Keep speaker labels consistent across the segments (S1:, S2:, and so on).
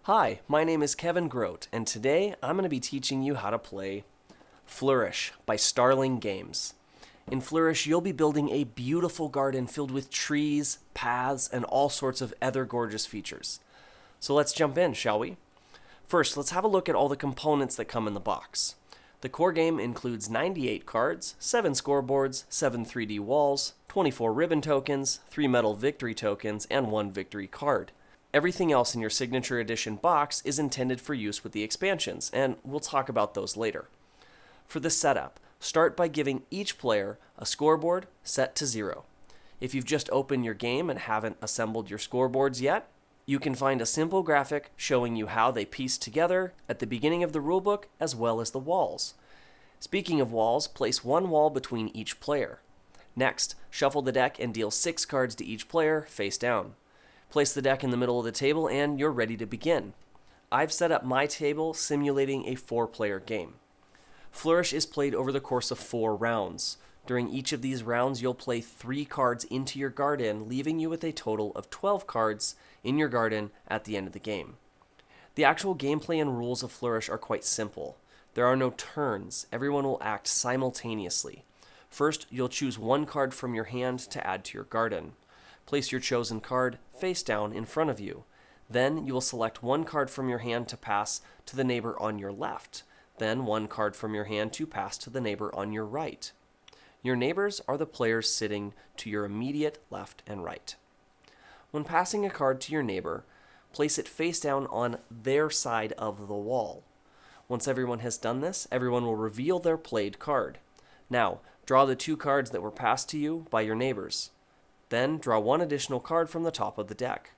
S1: Hi, my name is Kevin Grote, and today I'm going to be teaching you how to play Flourish by Starling Games. In Flourish, you'll be building a beautiful garden filled with trees, paths, and all sorts of other gorgeous features. So let's jump in, shall we? First, let's have a look at all the components that come in the box. The core game includes 98 cards, 7 scoreboards, 7 3D walls, 24 ribbon tokens, 3 metal victory tokens, and 1 victory card. Everything else in your Signature Edition box is intended for use with the expansions, and we'll talk about those later. For the setup, start by giving each player a scoreboard set to 0. If you've just opened your game and haven't assembled your scoreboards yet, you can find a simple graphic showing you how they piece together at the beginning of the rulebook as well as the walls. Speaking of walls, place one wall between each player. Next, shuffle the deck and deal 6 cards to each player face down. Place the deck in the middle of the table and you're ready to begin. I've set up my table simulating a 4-player game. Flourish is played over the course of 4 rounds. During each of these rounds, you'll play 3 cards into your garden, leaving you with a total of 12 cards in your garden at the end of the game. The actual gameplay and rules of Flourish are quite simple. There are no turns. Everyone will act simultaneously. First, you'll choose 1 card from your hand to add to your garden. Place your chosen card face down in front of you. Then you will select 1 card from your hand to pass to the neighbor on your left. Then 1 card from your hand to pass to the neighbor on your right. Your neighbors are the players sitting to your immediate left and right. When passing a card to your neighbor, place it face down on their side of the wall. Once everyone has done this, everyone will reveal their played card. Now, draw the 2 cards that were passed to you by your neighbors. Then draw 1 additional card from the top of the deck.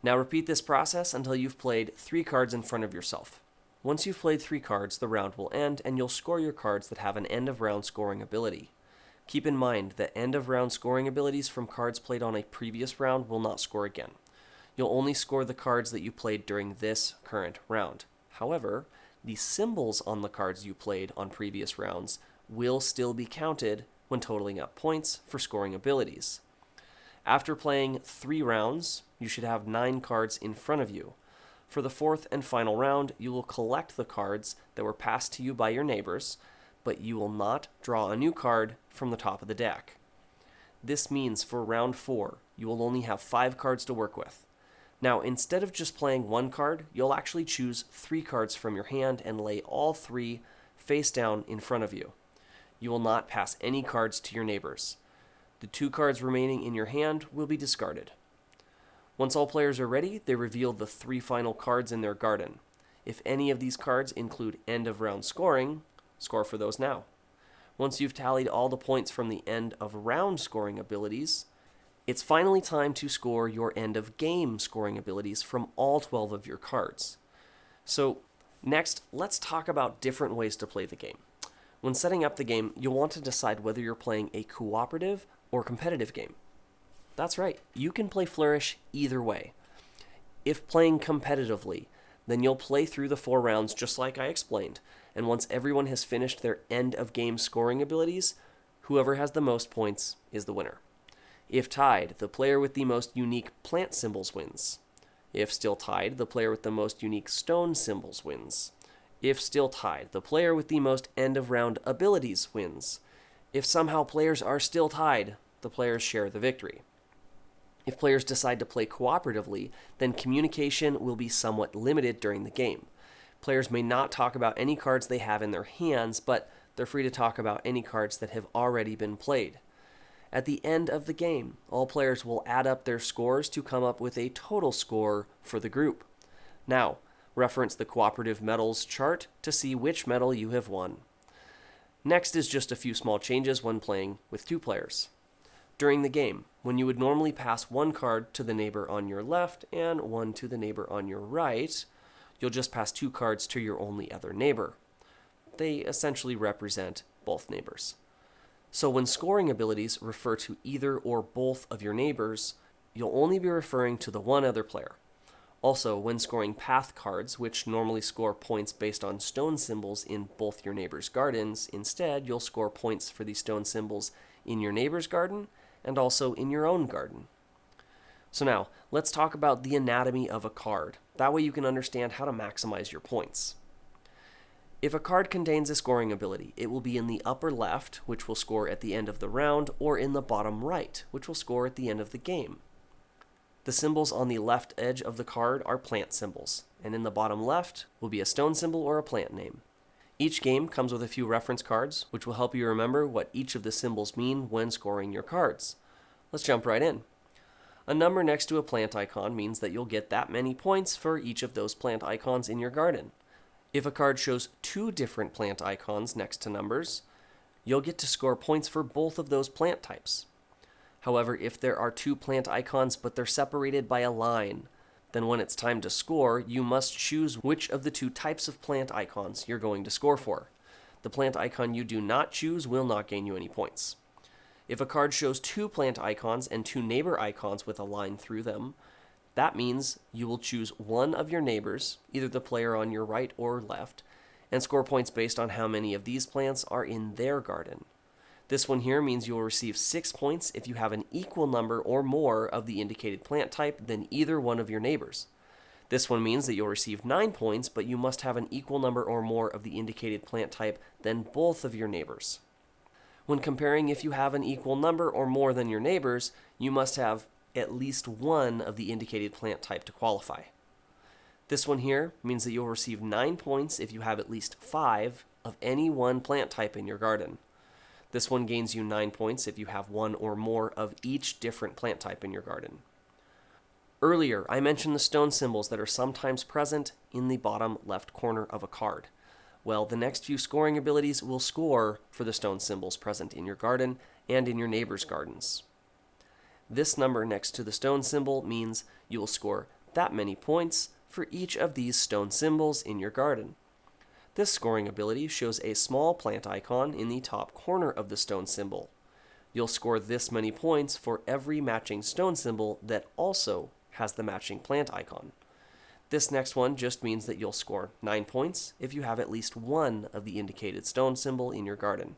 S1: Now repeat this process until you've played 3 cards in front of yourself. Once you've played 3 cards, the round will end and you'll score your cards that have an end of round scoring ability. Keep in mind that end of round scoring abilities from cards played on a previous round will not score again. You'll only score the cards that you played during this current round. However, the symbols on the cards you played on previous rounds will still be counted when totaling up points for scoring abilities. After playing 3 rounds, you should have 9 cards in front of you. For the 4th and final round, you will collect the cards that were passed to you by your neighbors, but you will not draw a new card from the top of the deck. This means for round 4, you will only have 5 cards to work with. Now, instead of just playing 1 card, you'll actually choose 3 cards from your hand and lay all 3 face down in front of you. You will not pass any cards to your neighbors. The 2 cards remaining in your hand will be discarded. Once all players are ready, they reveal the 3 final cards in their garden. If any of these cards include end of round scoring, score for those now. Once you've tallied all the points from the end of round scoring abilities, it's finally time to score your end of game scoring abilities from all 12 of your cards. So next, let's talk about different ways to play the game. When setting up the game, you'll want to decide whether you're playing a cooperative or competitive game. That's right, you can play Flourish either way. If playing competitively, then you'll play through the 4 rounds just like I explained, and once everyone has finished their end of game scoring abilities, whoever has the most points is the winner. If tied, the player with the most unique plant symbols wins. If still tied, the player with the most unique stone symbols wins. If still tied, the player with the most end of round abilities wins. If somehow players are still tied, the players share the victory. If players decide to play cooperatively, then communication will be somewhat limited during the game. Players may not talk about any cards they have in their hands, but they're free to talk about any cards that have already been played. At the end of the game, all players will add up their scores to come up with a total score for the group. Now, reference the cooperative medals chart to see which medal you have won. Next is just a few small changes when playing with 2 players. During the game, when you would normally pass 1 card to the neighbor on your left and 1 to the neighbor on your right, you'll just pass 2 cards to your only other neighbor. They essentially represent both neighbors. So when scoring abilities refer to either or both of your neighbors, you'll only be referring to the one other player. Also, when scoring path cards, which normally score points based on stone symbols in both your neighbor's gardens, instead you'll score points for the stone symbols in your neighbor's garden and also in your own garden. So now, let's talk about the anatomy of a card. That way you can understand how to maximize your points. If a card contains a scoring ability, it will be in the upper left, which will score at the end of the round, or in the bottom right, which will score at the end of the game. The symbols on the left edge of the card are plant symbols, and in the bottom left will be a stone symbol or a plant name. Each game comes with a few reference cards, which will help you remember what each of the symbols mean when scoring your cards. Let's jump right in. A number next to a plant icon means that you'll get that many points for each of those plant icons in your garden. If a card shows two different plant icons next to numbers, you'll get to score points for both of those plant types. However, if there are two plant icons but they're separated by a line, then when it's time to score, you must choose which of the two types of plant icons you're going to score for. The plant icon you do not choose will not gain you any points. If a card shows two plant icons and two neighbor icons with a line through them, that means you will choose one of your neighbors, either the player on your right or left, and score points based on how many of these plants are in their garden. This one here means you will receive 6 points if you have an equal number or more of the indicated plant type than either one of your neighbors. This one means that you'll receive 9 points, but you must have an equal number or more of the indicated plant type than both of your neighbors. When comparing if you have an equal number or more than your neighbors, you must have at least one of the indicated plant type to qualify. This one here means that you'll receive 9 points if you have at least 5 of any one plant type in your garden. This one gains you 9 points if you have one or more of each different plant type in your garden. Earlier, I mentioned the stone symbols that are sometimes present in the bottom left corner of a card. Well, the next few scoring abilities will score for the stone symbols present in your garden and in your neighbors' gardens. This number next to the stone symbol means you will score that many points for each of these stone symbols in your garden. This scoring ability shows a small plant icon in the top corner of the stone symbol. You'll score this many points for every matching stone symbol that also has the matching plant icon. This next one just means that you'll score 9 points if you have at least one of the indicated stone symbol in your garden.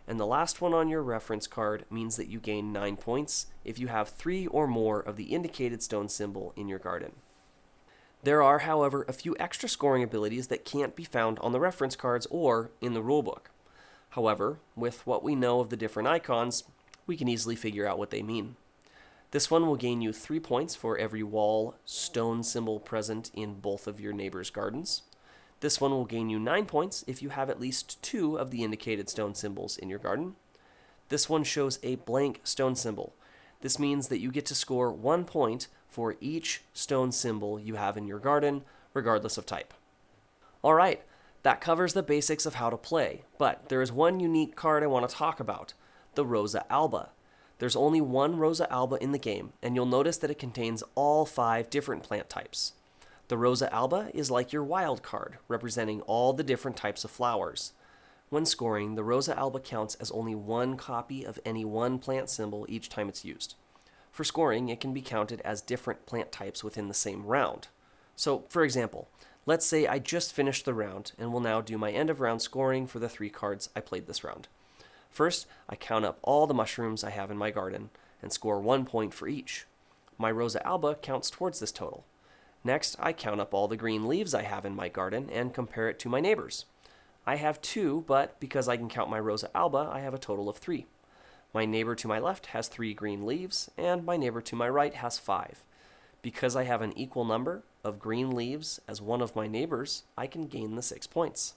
S1: And the last one on your reference card means that you gain 9 points if you have 3 or more of the indicated stone symbol in your garden. There are, however, a few extra scoring abilities that can't be found on the reference cards or in the rulebook. However, with what we know of the different icons, we can easily figure out what they mean. This one will gain you 3 points for every wall stone symbol present in both of your neighbors' gardens. This one will gain you 9 points if you have at least 2 of the indicated stone symbols in your garden. This one shows a blank stone symbol. This means that you get to score 1 point for each stone symbol you have in your garden, regardless of type. Alright, that covers the basics of how to play, but there is one unique card I want to talk about, the Rosa Alba. There's only one Rosa Alba in the game, and you'll notice that it contains all 5 different plant types. The Rosa Alba is like your wild card, representing all the different types of flowers. When scoring, the Rosa Alba counts as only one copy of any one plant symbol each time it's used. For scoring, it can be counted as different plant types within the same round. So, for example, let's say I just finished the round and will now do my end of round scoring for the 3 cards I played this round. First, I count up all the mushrooms I have in my garden and score 1 point for each. My Rosa Alba counts towards this total. Next, I count up all the green leaves I have in my garden and compare it to my neighbors. I have 2, but because I can count my Rosa Alba, I have a total of 3. My neighbor to my left has 3 green leaves, and my neighbor to my right has 5. Because I have an equal number of green leaves as one of my neighbors, I can gain the 6 points.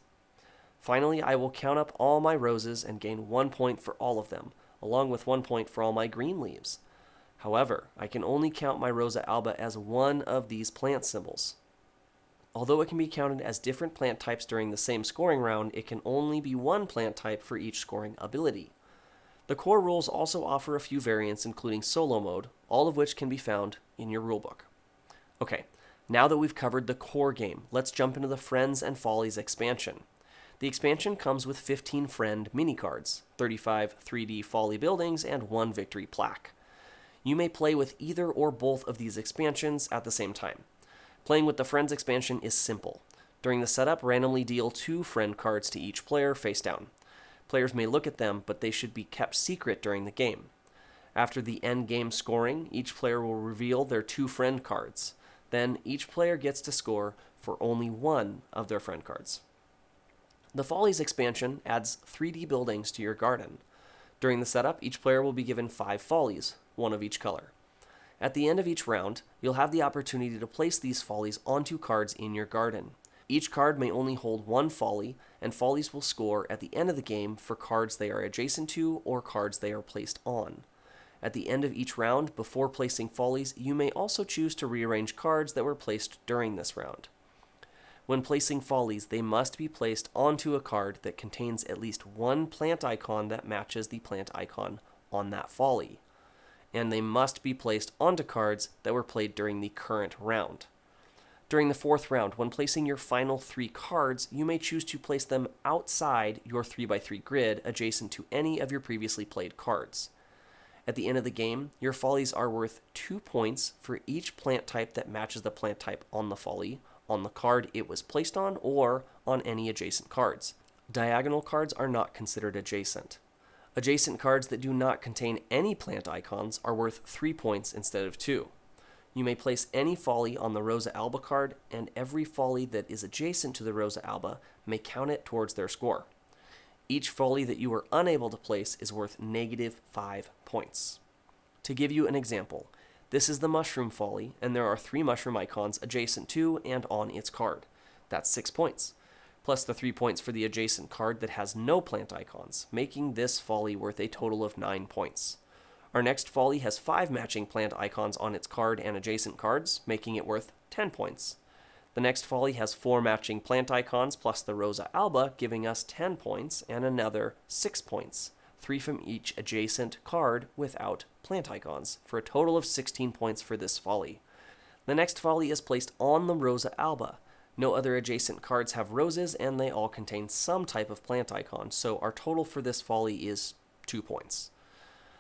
S1: Finally, I will count up all my roses and gain 1 point for all of them, along with 1 point for all my green leaves. However, I can only count my Rosa Alba as one of these plant symbols. Although it can be counted as different plant types during the same scoring round, it can only be one plant type for each scoring ability. The core rules also offer a few variants, including solo mode, all of which can be found in your rulebook. Okay, now that we've covered the core game, let's jump into the Friends and Follies expansion. The expansion comes with 15 friend mini-cards, 35 3D Folly buildings, and 1 victory plaque. You may play with either or both of these expansions at the same time. Playing with the Friends expansion is simple. During the setup, randomly deal 2 friend cards to each player face down. Players may look at them, but they should be kept secret during the game. After the end game scoring, each player will reveal their 2 friend cards. Then each player gets to score for only one of their friend cards. The Follies expansion adds 3D buildings to your garden. During the setup, each player will be given 5 Follies, one of each color. At the end of each round, you'll have the opportunity to place these Follies onto cards in your garden. Each card may only hold one Folly, and Follies will score at the end of the game for cards they are adjacent to or cards they are placed on. At the end of each round, before placing Follies, you may also choose to rearrange cards that were placed during this round. When placing Follies, they must be placed onto a card that contains at least one plant icon that matches the plant icon on that Folly. And they must be placed onto cards that were played during the current round. During the 4th round, when placing your final 3 cards, you may choose to place them outside your 3x3 grid adjacent to any of your previously played cards. At the end of the game, your Follies are worth 2 points for each plant type that matches the plant type on the Folly, on the card it was placed on, or on any adjacent cards. Diagonal cards are not considered adjacent. Adjacent cards that do not contain any plant icons are worth 3 points instead of 2. You may place any Folly on the Rosa Alba card, and every Folly that is adjacent to the Rosa Alba may count it towards their score. Each Folly that you are unable to place is worth -5 points. To give you an example, this is the Mushroom Folly, and there are 3 mushroom icons adjacent to and on its card. That's 6 points, plus the 3 points for the adjacent card that has no plant icons, making this Folly worth a total of 9 points. Our next Folly has 5 matching plant icons on its card and adjacent cards, making it worth 10 points. The next Folly has 4 matching plant icons plus the Rosa Alba, giving us 10 points, and another 6 points, 3 from each adjacent card without plant icons, for a total of 16 points for this Folly. The next Folly is placed on the Rosa Alba. No other adjacent cards have roses, and they all contain some type of plant icon, so our total for this Folly is 2 points.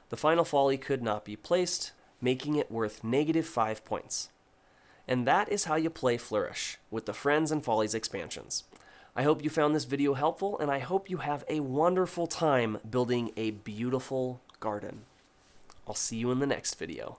S1: The final Folly could not be placed, making it worth -5 points. And that is how you play Flourish with the Friends and Follies expansions. I hope you found this video helpful, and I hope you have a wonderful time building a beautiful garden. I'll see you in the next video.